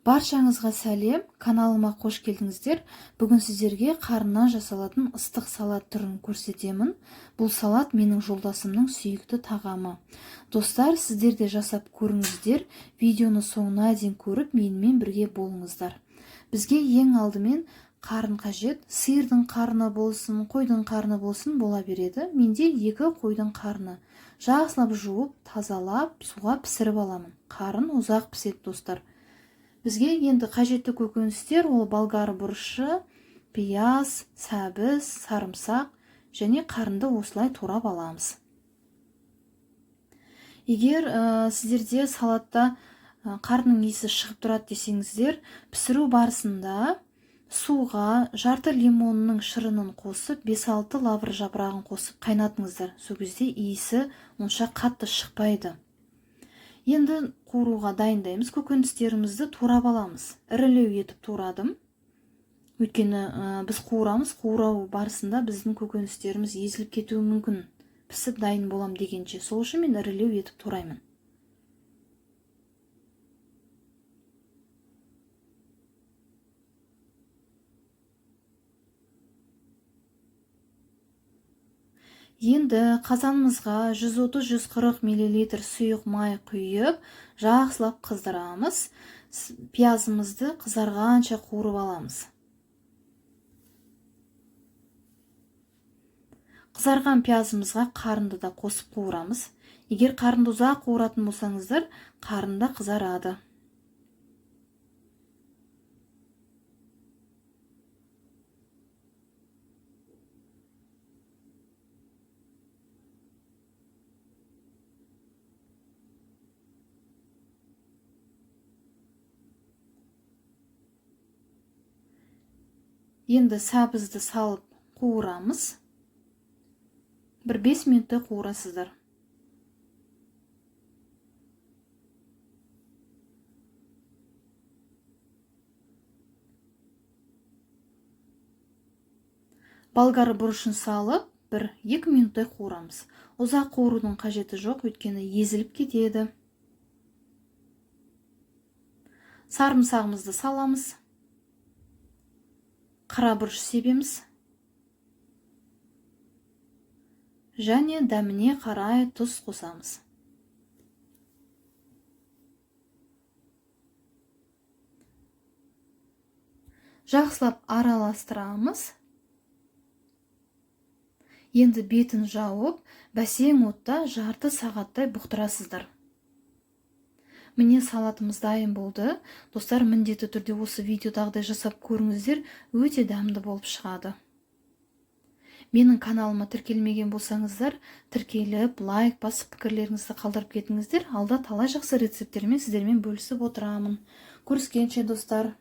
Баршаңызға сәлем, каналыма қош келдіңіздер. Бүгін сіздерге қарыннан жасалатын ыстық салат түрін көрсетемін. Бұл салат менің жолдасымның сүйікті тағамы. Достар, сіздер де жасап көріңіздер. Видеоны соңына дейін көріп, менімен бірге болыңыздар. Бізге ең алдымен қарын қажет. Сиырдың қарны болсын, қойдың қарны болсын бола береді. Менде 2 қойдың қарны. Жақсылап жуып, тазалап, суға пісіріп аламын. Қарын ұзақ піседі, достар. Бізге енді қажетті көкөністер ол болгар бұрышы, пияз, сәбіз, сарымсақ және қарынды осылай турап аламыз. Егер сіздерде салатта қарынның иісі шығып тұрады десеңіздер, пісіру барысында суға жарты лимонның шырынын қосып, 5-6 лавр жапырағын қосып қайнатыңыздар. Сол кезде иісі онша қатты шықпайды. Енді қуыруға дайындаймыз. Көкөністерімізді турап аламыз. Ірілеу етіп турадым. Өйткені біз қуырамыз. Қуырау барысында біздің көкөністеріміз езіліп кетуі мүмкін. Пісіп дайын болам дегенше. Сол үшін мен ірілеу етіп тураймын. Енді қазанымызға 130-140 мл сұйық май құйып, жақсылап қыздырамыз. Пиязымызды қызарғанша қуырып аламыз. Қызарған пиязымызға қарынды да қосып қуырамыз. Егер қарынды ұзақ қуыратын болсаңыздар, қарында қызарады. Енді сәбізді салып қуырамыз. Бір 5 минуттай қуырасыздар. Болгар бұрышын салып, бір 2 минуттай қуырамыз. Ұзақ қуырудың қажеті жоқ, өйткені езіліп кетеді. Сарымсағымызды саламыз. Қара бұрыш себеміз. Және дәміне қарай тұз қосамыз. Жақсылап араластырамыз. Енді бетін жауып, бәсең отта жарты сағаттай бұқтырасыздар. Міне салатымыз дайын болды. Достар, міндетті түрде осы видеодағыдай жасап көріңіздер, өте дәмді болып шығады. Менің каналыма тіркелмеген болсаңыздар, тіркеліп, лайк басып пікірлеріңізді қалдырып кетіңіздер. Алда талай жақсы рецепттермен сіздермен бөлісіп отырамын. Көріскенше, достар.